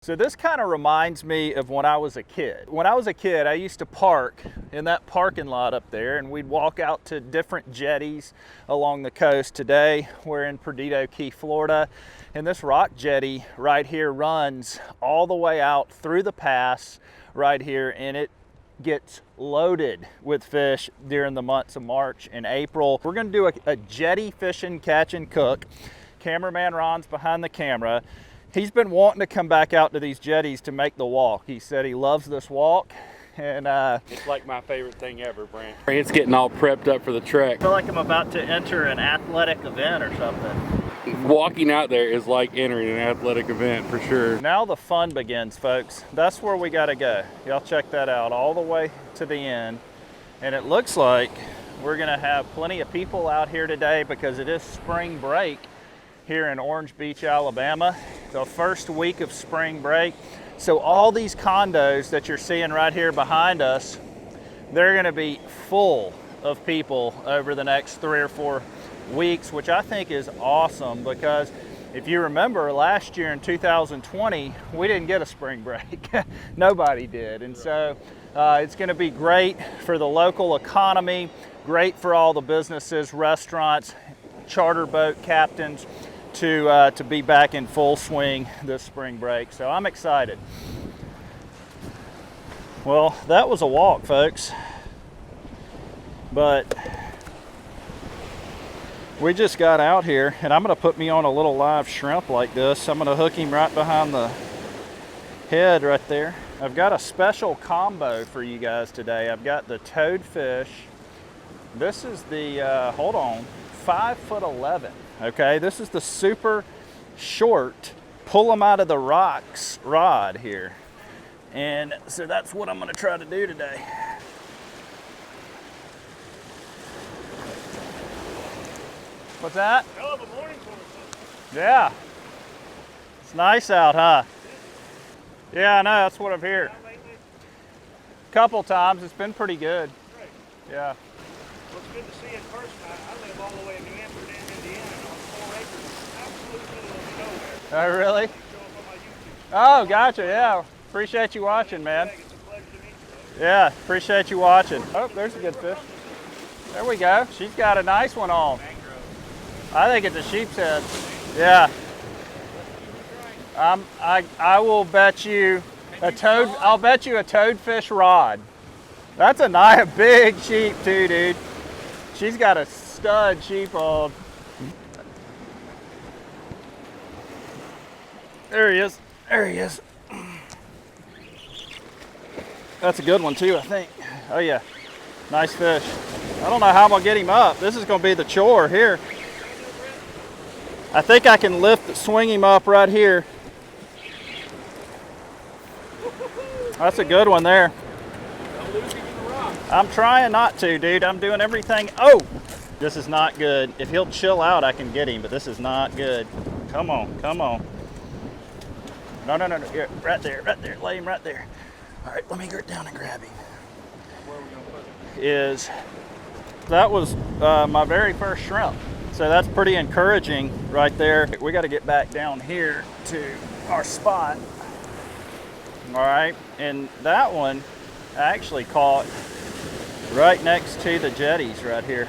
So this kind of reminds me of when I was a kid. When I was a kid, I used to park in that parking lot up there, and we'd walk out to different jetties along the coast. Today, we're in Perdido Key, Florida, and this rock jetty right here runs all the way out through the pass right here, and it gets loaded with fish during the months of March and April. We're gonna do a jetty fishing, catch and cook. Cameraman Ron's behind the camera. He's been wanting to come back out to these jetties to make the walk. He said he loves this walk, and it's like my favorite thing ever, Brent. It's getting all prepped up for the trek. I feel like I'm about to enter an athletic event or something. Walking out there is like entering an athletic event for sure. Now the fun begins, folks. That's where we gotta go. Y'all check that out all the way to the end. And it looks like we're gonna have plenty of people out here today because it is spring break here in Orange Beach, Alabama. The first week of spring break. So all these condos that you're seeing right here behind us, they're gonna be full of people over the next 3 or 4 weeks, which I think is awesome because if you remember last year in 2020, we didn't get a spring break. Nobody did. And so it's gonna be great for the local economy, great for all the businesses, restaurants, charter boat captains, to be back in full swing this spring break. So I'm excited. Well, that was a walk, folks. But we just got out here, and I'm gonna put me on a little live shrimp like this. I'm gonna hook him right behind the head right there. I've got a special combo for you guys today. I've got the toadfish. This is the, hold on, 5'11". Okay, this is the super short, pull them out of the rocks rod here. And so that's what I'm gonna try to do today. What's that? Hell of a morning for us. Yeah. It's nice out, huh? Yeah, I know, that's what I've heard. A couple times, it's been pretty good. Great. Yeah. Well, it's good to see you in person. I live all the way in New Amsterdam, Indiana, on 4 acres, absolute middle of nowhere. Oh, really? Show up on my YouTube. Oh, gotcha, yeah. Appreciate you watching, man. It's a pleasure to meet you. Yeah, appreciate you watching. Oh, there's a good fish. There we go. She's got a nice one on. I think it's a sheep's head. Yeah. I will bet you a toad. I'll bet you a toadfish rod. That's a big sheep too, dude. She's got a stud sheep on. There he is. There he is. That's a good one too, I think. Oh yeah, nice fish. I don't know how I'm gonna get him up. This is gonna be the chore here. I think I can swing him up right here. That's a good one there. I'm trying not to, dude. I'm doing everything. Oh, this is not good. If he'll chill out, I can get him, but this is not good. Come on, come on. No, no, no, no. Here, right there, right there. Lay him right there. All right, let me get down and grab him. Where are we going to put him? That was my very first shrimp. So that's pretty encouraging right there. We got to get back down here to our spot. All right, and that one I actually caught right next to the jetties right here.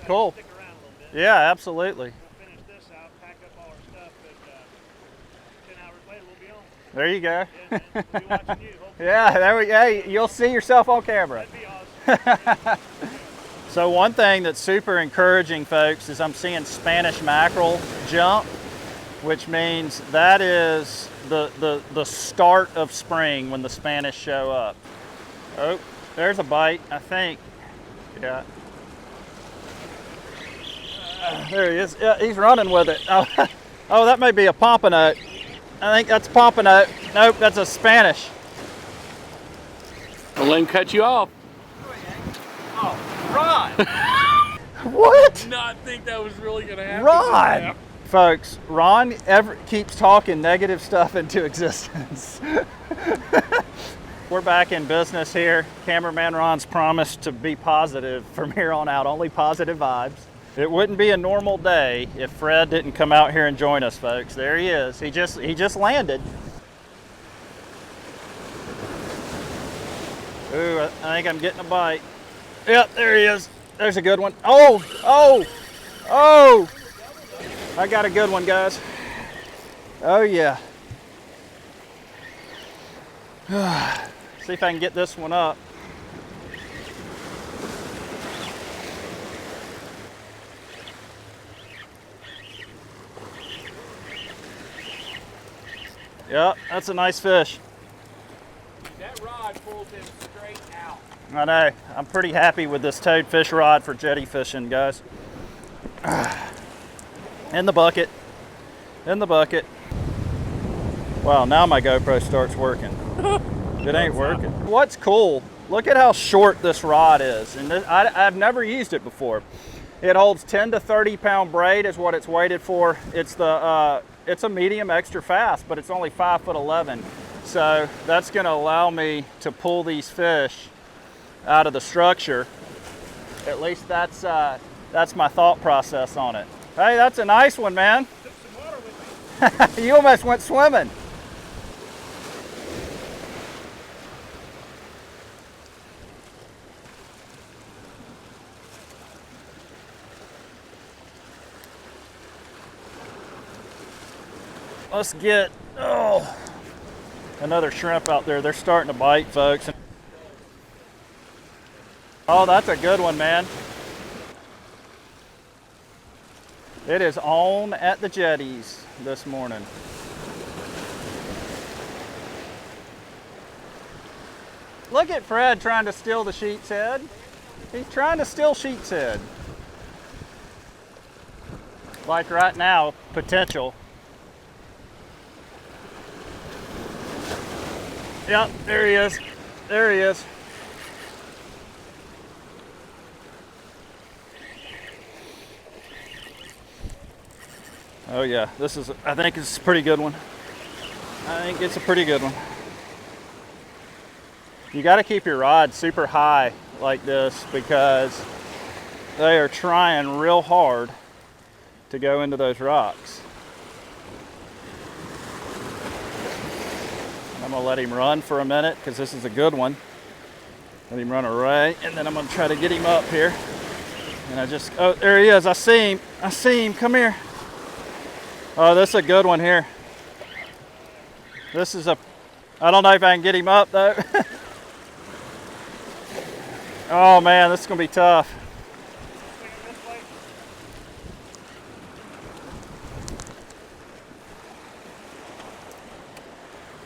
Cool. Stick around a little bit. Yeah, absolutely. We'll finish this out, pack up all our stuff, but 10 hours later we'll be on. There you go. Yeah, man. We'll be watching you. Hopefully. Yeah, there we go. Hey, you'll see yourself on camera. That'd be awesome. So one thing that's super encouraging, folks, is I'm seeing Spanish mackerel jump, which means that is the start of spring when the Spanish show up. Oh, there's a bite, I think. Yeah. There he is. Yeah, he's running with it. Oh, oh, that may be a pompano. I think that's pompano. Nope, that's a Spanish. I'll let him cut you off. Oh, Ron! What? Did not think that was really going to happen. Ron! Folks, Ron keeps talking negative stuff into existence. We're back in business here. Cameraman Ron's promised to be positive from here on out, only positive vibes. It wouldn't be a normal day if Fred didn't come out here and join us, folks. There he is. He just landed. Ooh, I think I'm getting a bite. Yep, there he is. There's a good one. Oh, oh, oh. I got a good one, guys. Oh, yeah. See if I can get this one up. Yep, that's a nice fish. That rod pulls him straight out. I know. I'm pretty happy with this toadfish rod for jetty fishing, guys. In the bucket. In the bucket. Wow, now my GoPro starts working. It ain't working. What's cool, look at how short this rod is. And this, I've never used it before. It holds 10 to 30 pound braid is what it's weighted for. It's a medium extra fast, but it's only 5'11". So that's gonna allow me to pull these fish out of the structure. At least that's my thought process on it. Hey, that's a nice one, man. Took some water with me. You almost went swimming. Let's get, oh, another shrimp out there. They're starting to bite, folks. Oh, that's a good one, man. It is on at the jetties this morning. Look at Fred trying to steal the sheep's head. He's trying to steal sheep's head. Like right now, potential. Yep, there he is. There he is. Oh yeah, this is, I think it's a pretty good one. I think it's a pretty good one. You got to keep your rod super high like this because they are trying real hard to go into those rocks. I'm gonna let him run for a minute because this is a good one. Let him run away, and then I'm gonna try to get him up here. And I just, oh, there he is. I see him. I see him. Come here. Oh, this is a good one here. This is a, I don't know if I can get him up though. Oh man, this is gonna be tough.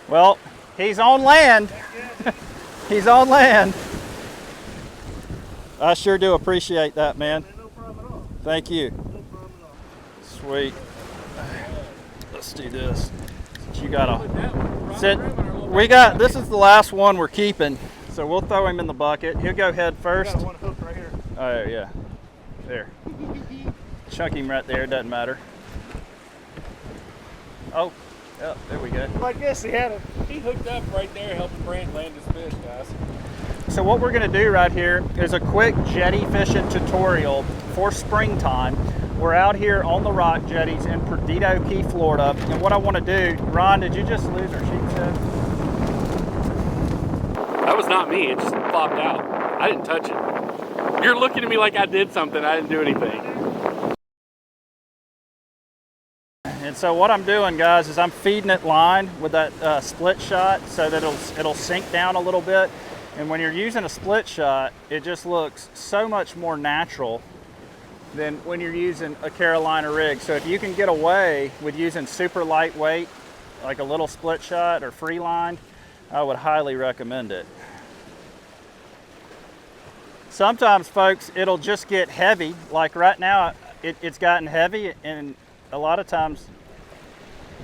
Well, he's on land. He's on land. I sure do appreciate that, man. No problem at all. Thank you. No problem at all. Sweet. Let's do this. Since you got we got, this is the last one we're keeping. So we'll throw him in the bucket. He'll go head first. I got one hooked right here. Oh yeah, there. Chunk him right there, doesn't matter. Oh, yeah, there we go. I guess He hooked up right there helping Brant land his fish, guys. So what we're gonna do right here is a quick jetty fishing tutorial for springtime. We're out here on the rock jetties in Perdido Key, Florida. And what I wanna do, Ron, did you just lose our sheep's head? That was not me. It just flopped out. I didn't touch it. You're looking at me like I did something. I didn't do anything. And so what I'm doing, guys, is I'm feeding it line with that split shot so that it'll sink down a little bit. And when you're using a split shot, it just looks so much more natural than when you're using a Carolina rig. So if you can get away with using super lightweight, like a little split shot or free lined, I would highly recommend it. Sometimes, folks, it'll just get heavy. Like right now, it's gotten heavy, and a lot of times,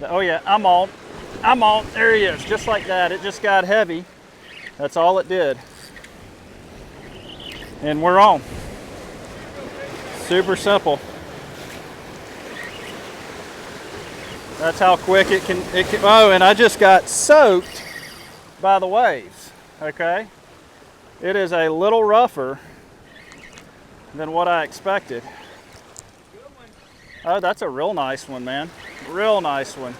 oh yeah, I'm on, there he is, just like that. It just got heavy. That's all it did. And we're on. Super simple. That's how quick it can, oh, and I just got soaked by the waves, okay? It is a little rougher than what I expected. Oh, that's a real nice one, man. Real nice one.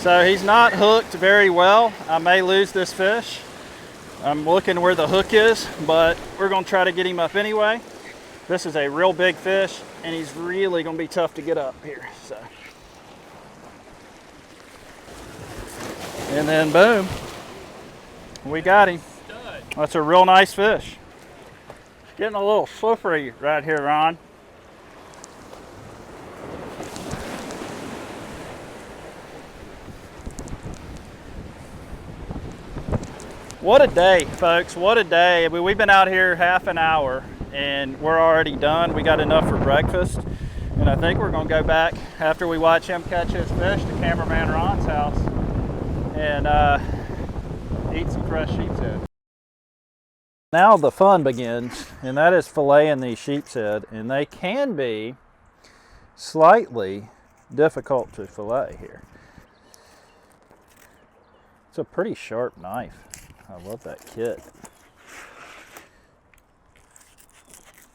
So he's not hooked very well. I may lose this fish. I'm looking where the hook is, but we're gonna try to get him up anyway. This is a real big fish, and he's really gonna be tough to get up here, so. And then boom, we got him. That's a real nice fish. Getting a little slippery right here, Ron. What a day, folks, what a day. We've been out here half an hour and we're already done. We got enough for breakfast. And I think we're gonna go back after we watch him catch his fish to cameraman Ron's house and eat some fresh sheep's head. Now the fun begins, and that is filleting these sheep's head, and they can be slightly difficult to fillet here. It's a pretty sharp knife. I love that kit.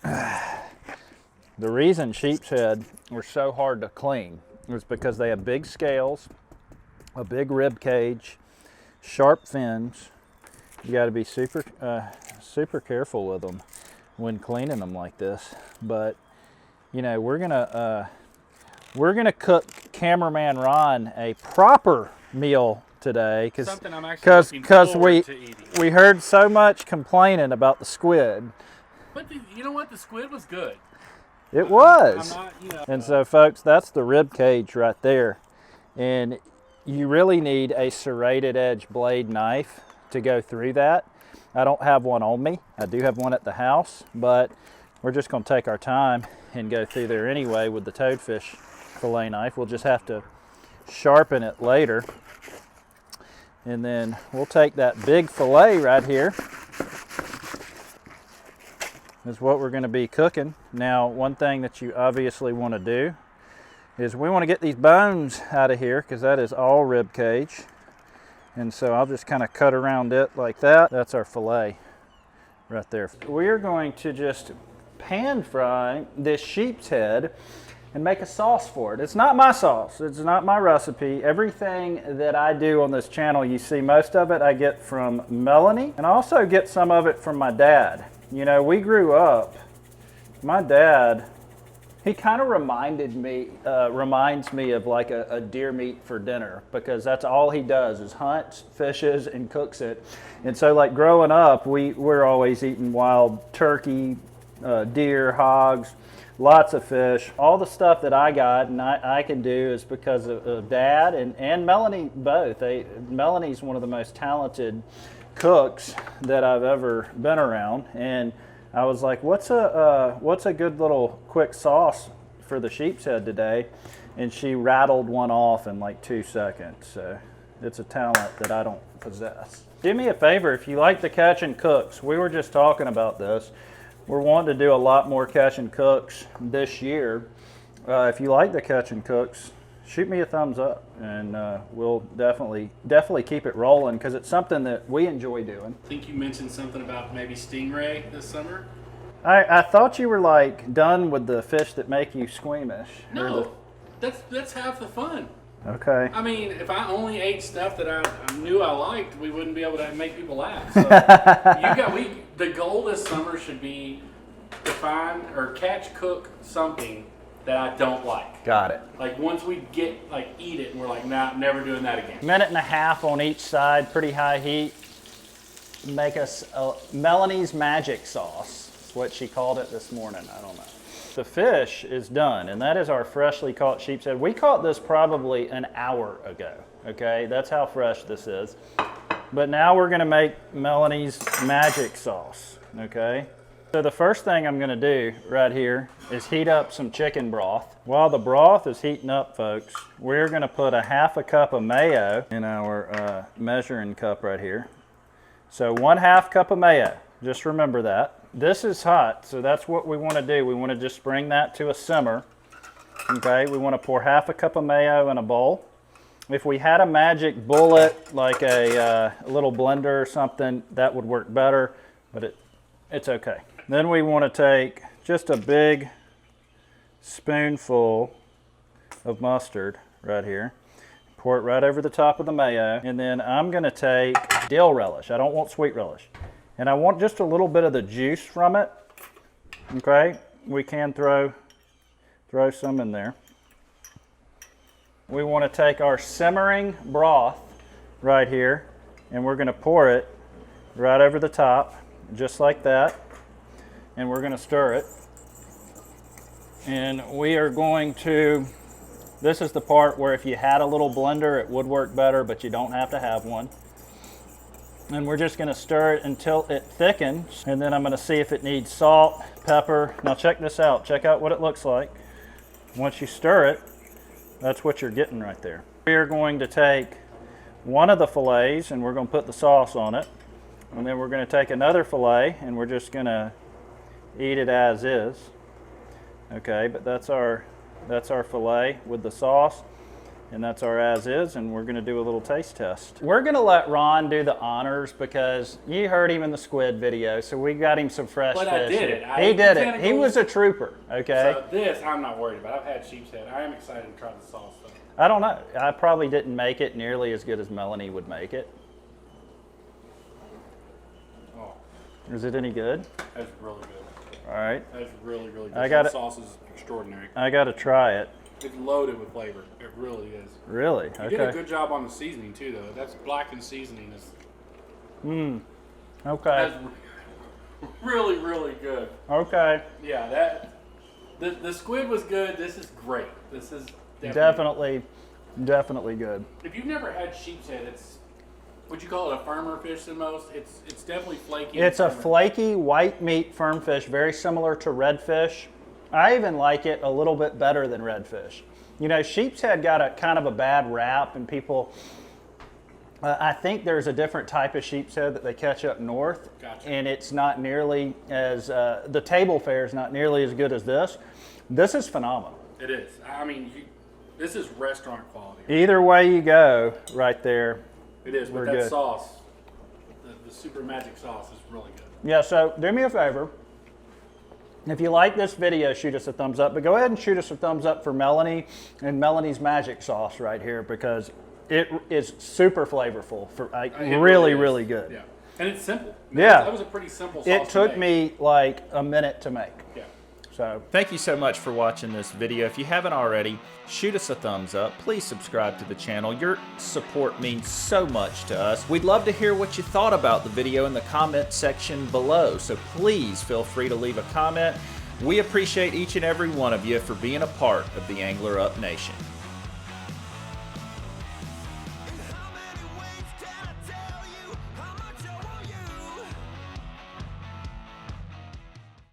The reason sheep's head were so hard to clean was because they have big scales, a big rib cage, sharp fins. You got to be super careful with them when cleaning them like this. But you know, we're gonna cook cameraman Ron a proper meal today because we heard so much complaining about the squid. But you know what? The squid was good. It was. I'm not, you know, and so, folks, that's the rib cage right there. And you really need a serrated edge blade knife to go through that. I don't have one on me. I do have one at the house, but we're just going to take our time and go through there anyway with the toadfish fillet knife. We'll just have to sharpen it later. And then we'll take that big fillet right here. Is what we're going to be cooking. Now, one thing that you obviously want to do is we want to get these bones out of here because that is all rib cage. And so I'll just kind of cut around it like that. That's our fillet right there. We're going to just pan fry this sheep's head and make a sauce for it. It's not my sauce. It's not my recipe. Everything that I do on this channel, you see most of it I get from Melanie, and I also get some of it from my dad. You know, we grew up, my dad, he kind of reminds me of like a deer meat for dinner, because that's all he does is hunts, fishes, and cooks it. And so like growing up, we're always eating wild turkey, deer, hogs, lots of fish. All the stuff that I got and I can do is because of Dad and Melanie both. Melanie's one of the most talented cooks that I've ever been around, and I was like, what's a good little quick sauce for the sheep's head today? And she rattled one off in like 2 seconds. So it's a talent that I don't possess. Do me a favor, if you like the catch and cooks, we were just talking about this, we're wanting to do a lot more catch and cooks this year. If you like the catch and cooks, shoot me a thumbs up, and we'll definitely keep it rolling because it's something that we enjoy doing. I think you mentioned something about maybe stingray this summer. I thought you were like done with the fish that make you squeamish. No, that's half the fun. Okay. I mean, if I only ate stuff that I knew I liked, we wouldn't be able to make people laugh. So the goal this summer should be to find or catch, cook something that I don't like. Got it. Like once we get eat it and we're like, nah, never doing that again. Minute and a half on each side, pretty high heat. Make us Melanie's magic sauce. That's what she called it this morning. I don't know. The fish is done, and that is our freshly caught sheep's head. We caught this probably an hour ago. Okay, that's how fresh this is. But now we're gonna make Melanie's magic sauce. Okay. So the first thing I'm gonna do right here is heat up some chicken broth. While the broth is heating up, folks, we're gonna put a half a cup of mayo in our measuring cup right here. So 1/2 cup of mayo, just remember that. This is hot, so that's what we wanna do. We wanna just bring that to a simmer. Okay, we wanna pour half a cup of mayo in a bowl. If we had a magic bullet, like a little blender or something, that would work better, but it's okay. Then we want to take just a big spoonful of mustard right here. Pour it right over the top of the mayo. And then I'm gonna take dill relish. I don't want sweet relish. And I want just a little bit of the juice from it. Okay, we can throw some in there. We want to take our simmering broth right here, and we're going to pour it right over the top, just like that. And we're going to stir it. And we are going to, this is the part where if you had a little blender, it would work better, but you don't have to have one. And we're just going to stir it until it thickens. And then I'm going to see if it needs salt, pepper. Now check this out. Check out what it looks like. Once you stir it, that's what you're getting right there. We are going to take one of the fillets and we're going to put the sauce on it. And then we're going to take another fillet and we're just going to eat it as is. Okay, but that's our fillet with the sauce. And that's our as is, and we're going to do a little taste test. We're going to let Ron do the honors because you heard him in the squid video, so we got him some fresh fish. But I did it. He did it. He was a trooper, okay? So this, I'm not worried about. I've had sheep's head. I am excited to try the sauce, though. I don't know. I probably didn't make it nearly as good as Melanie would make it. Oh. Is it any good? That's really good. All right. That's really, really good. The sauce is extraordinary. I got to try it. It's loaded with flavor. It really is. Really? You did a good job on the seasoning too, though. That's blackened seasoning. Okay. That's really, really good. Okay. Yeah, the squid was good. This is great. This is Definitely good. If you've never had sheep's head, it's, would you call it a firmer fish than most? It's definitely flaky. It's a flaky white meat firm fish, very similar to redfish. I even like it a little bit better than redfish. You know, sheep's head got a kind of a bad rap, and people, I think there's a different type of sheep's head that they catch up north, Gotcha. And it's not nearly as, the table fare is not nearly as good as this. This is phenomenal. It is. I mean, this is restaurant quality. Either way you go, right there. It is, but we're that good. sauce, the super magic sauce is really good. Yeah, so do me a favor. If you like this video, shoot us a thumbs up, but go ahead and shoot us a thumbs up for Melanie and Melanie's magic sauce right here because it is super flavorful, really good. Yeah, and it's simple. Yeah. That was a pretty simple sauce. It took me like a minute to make. Yeah. So thank you so much for watching this video. If you haven't already, shoot us a thumbs up. Please subscribe to the channel. Your support means so much to us. We'd love to hear what you thought about the video in the comment section below. So please feel free to leave a comment. We appreciate each and every one of you for being a part of the Angler Up Nation.